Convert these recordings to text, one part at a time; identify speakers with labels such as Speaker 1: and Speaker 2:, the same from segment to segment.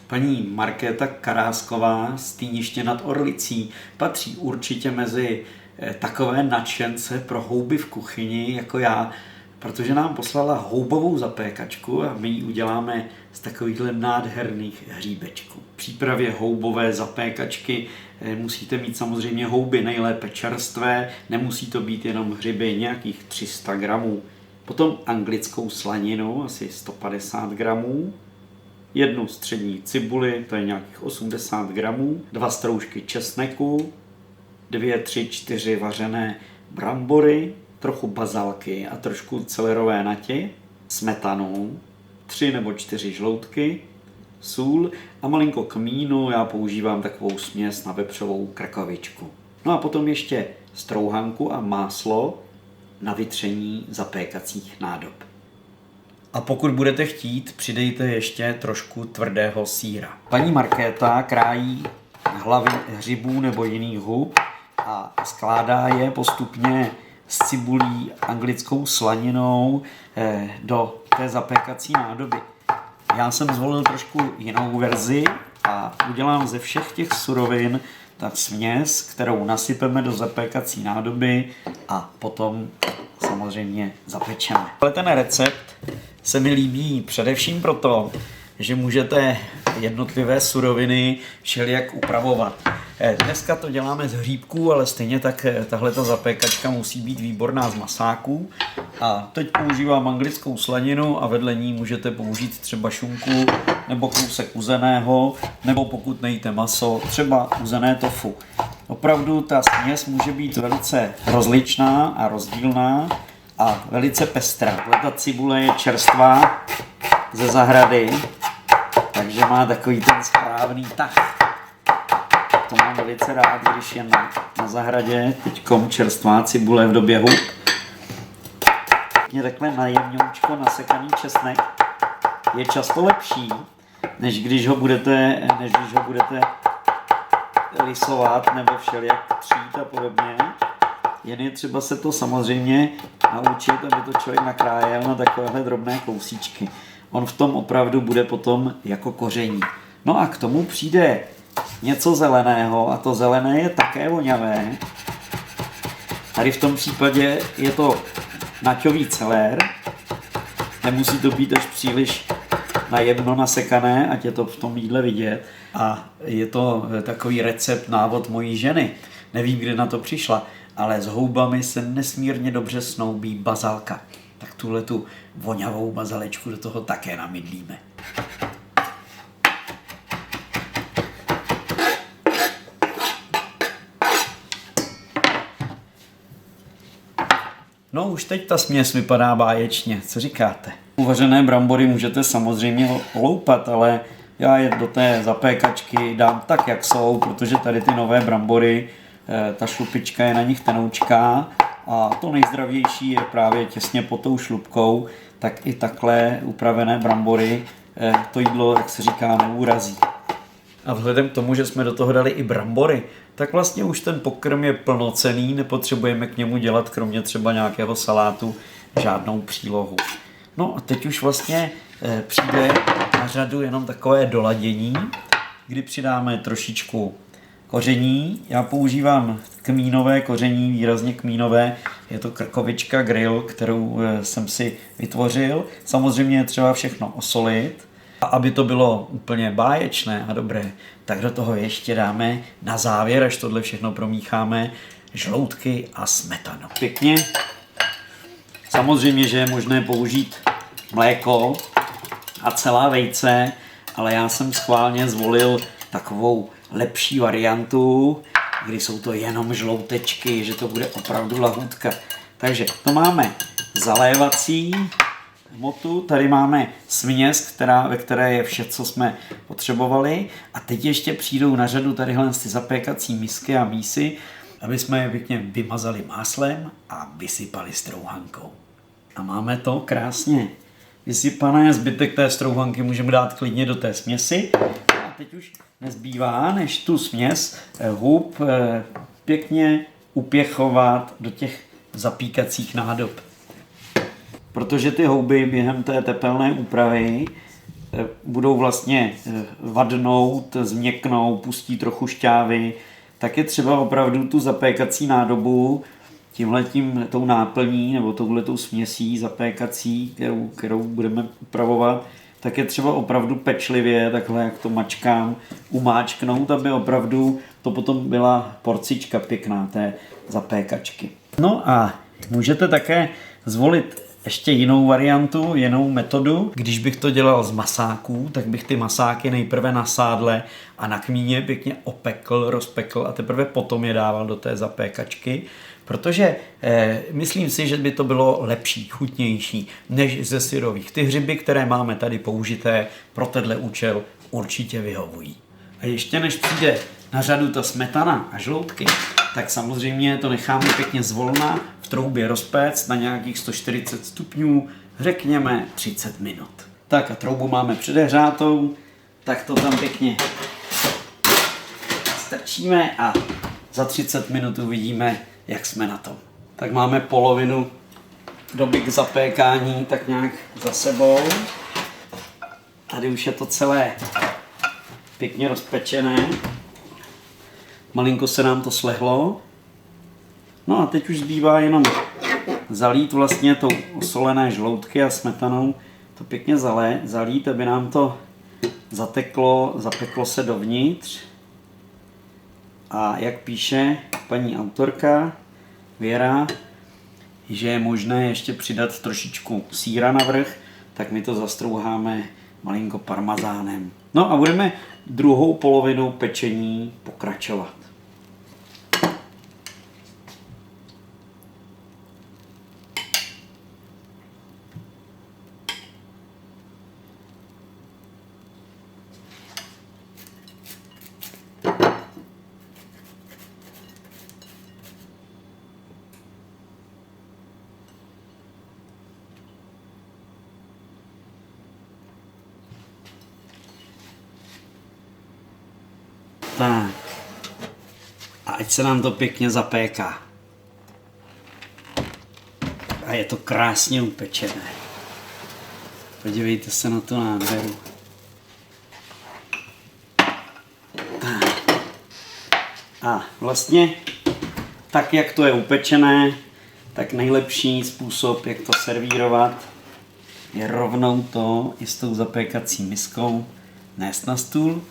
Speaker 1: Paní Markéta Karásková z Týniště nad Orlicí patří určitě mezi takové nadšence pro houby v kuchyni jako já, protože nám poslala houbovou zapékačku a my ji uděláme z takovýchhle nádherných hříbečků. V přípravě houbové zapékačky musíte mít samozřejmě houby, nejlépe čerstvé, nemusí to být jenom hřiby, nějakých 300 gramů. Potom anglickou slaninu, asi 150 gramů, jednu střední cibuli, to je nějakých 80 gramů, 2 stroužky česneku, 2, 3, 4 vařené brambory, trochu bazalky a trošku celerové natě, smetanu, 3 nebo 4 žloutky, sůl a malinko kmínu, já používám takovou směs na vepřovou krkavičku. No a potom ještě strouhanku a máslo na vytření zapékacích nádob. A pokud budete chtít, přidejte ještě trošku tvrdého sýra. Paní Markéta krájí hlavy hřibů nebo jiných hub a skládá je postupně s cibulí, anglickou slaninou do té zapékací nádoby. Já jsem zvolil trošku jinou verzi a udělám ze všech těch surovin tak směs, kterou nasypeme do zapékací nádoby a potom samozřejmě zapečeme. Ale ten recept se mi líbí především proto, že můžete jednotlivé suroviny všelijak upravovat. Dneska to děláme z hříbků, ale stejně tak tahleta zapékačka musí být výborná z masáků. A teď používám anglickou slaninu a vedle ní můžete použít třeba šunku nebo kousek uzeného, nebo pokud nejíte maso, třeba uzené tofu. Opravdu ta směs může být velice rozličná a rozdílná a velice pestrá. Ta cibule je čerstvá ze zahrady, takže má takový ten správný tah. To mám velice rád, když je na zahradě teďkom čerstvá cibule v době hub. Takhle na jemňoučko nasekaný česnek je často lepší, než když ho budete lisovat nebo všelijak třít a podobně. Jen je třeba se to samozřejmě naučit, aby to člověk nakrájel na takovéhle drobné kousíčky. On v tom opravdu bude potom jako koření. No a k tomu přijde něco zeleného a to zelené je také voňavé. Tady v tom případě je to naťový celér. Nemusí to být až příliš najemno nasekané, ať je to v tom jídle vidět. A je to takový recept, návod mojí ženy. Nevím, kde na to přišla, ale s houbami se nesmírně dobře snoubí bazalka. Tak tuhletu voňavou bazalečku do toho také namydlíme. No už teď ta směs vypadá báječně, co říkáte? Uvařené brambory můžete samozřejmě loupat, ale já je do té zapékačky dám tak, jak jsou, protože tady ty nové brambory, ta šlupička je na nich tenoučká a to nejzdravější je právě těsně pod tou šlupkou, tak i takhle upravené brambory to jídlo, jak se říká, neurazí. A vzhledem k tomu, že jsme do toho dali i brambory, tak vlastně už ten pokrm je plnocenný, nepotřebujeme k němu dělat kromě třeba nějakého salátu žádnou přílohu. No a teď už vlastně přijde na řadu jenom takové doladění, kdy přidáme trošičku koření. Já používám kmínové koření, výrazně kmínové. Je to krkovička grill, kterou jsem si vytvořil. Samozřejmě je třeba všechno osolit. A aby to bylo úplně báječné a dobré, tak do toho ještě dáme na závěr, až tohle všechno promícháme, žloutky a smetanu. Pěkně. Samozřejmě, že je možné použít mléko a celá vejce, ale já jsem schválně zvolil takovou lepší variantu, kdy jsou to jenom žloutečky, že to bude opravdu lahůdka. Takže to máme zalévací hmotu, tady máme směs, ve které je vše, co jsme potřebovali, a teď ještě přijdou na řadu tadyhle ty zapékací misky a mísy, aby jsme je pěkně vymazali máslem a vysypali strouhankou. A máme to krásně vysypané, zbytek té strouhanky můžeme dát klidně do té směsi a teď už nezbývá, než tu směs hub pěkně upěchovat do těch zapíkacích nádob. Protože ty houby během té tepelné úpravy budou vlastně vadnout, změknou, pustí trochu šťávy, tak je třeba opravdu tu zapékací nádobu tou náplní nebo touhletou směsí zapékací, kterou budeme upravovat, tak je třeba opravdu pečlivě, takhle jak to mačkám, umáčknout, aby opravdu to potom byla porcička pěkná té zapékačky. No a můžete také zvolit ještě jinou variantu, jinou metodu. Když bych to dělal z masáků, tak bych ty masáky nejprve na sádle a na kmíně pěkně opekl, rozpekl a teprve potom je dával do té zapékačky, protože myslím si, že by to bylo lepší, chutnější než ze syrových. Ty hřiby, které máme tady použité pro tenhle účel, určitě vyhovují. A ještě než přijde na řadu ta smetana a žloutky, tak samozřejmě to necháme pěkně zvolna v troubě rozpéct na nějakých 140 stupňů, řekněme 30 minut. Tak a troubu máme předehřátou, tak to tam pěkně strčíme a za 30 minut uvidíme, jak jsme na tom. Tak máme polovinu doby k zapékání tak nějak za sebou. Tady už je to celé pěkně rozpečené. Malinko se nám to slehlo. No a teď už zbývá jenom zalít vlastně tou osolené žloutky a smetanou, to pěkně zalít, aby nám to zapeklo se dovnitř. A jak píše paní autorka Věra, že je možné ještě přidat trošičku sýra navrch, tak my to zastrouháme malinko parmazánem. No a budeme druhou polovinou pečení pokračovat. Tak. A ať se nám to pěkně zapéká. A je to krásně upečené. Podívejte se na tu nádheru. Tak. A vlastně tak, jak to je upečené, tak nejlepší způsob, jak to servírovat, je rovnou to i s tou zapékací miskou nést na stůl,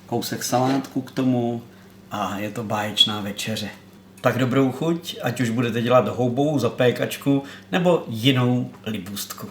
Speaker 1: kousek salátku k tomu a je to báječná večeře. Tak dobrou chuť, ať už budete dělat houbovou zapékačku nebo jinou libůstku.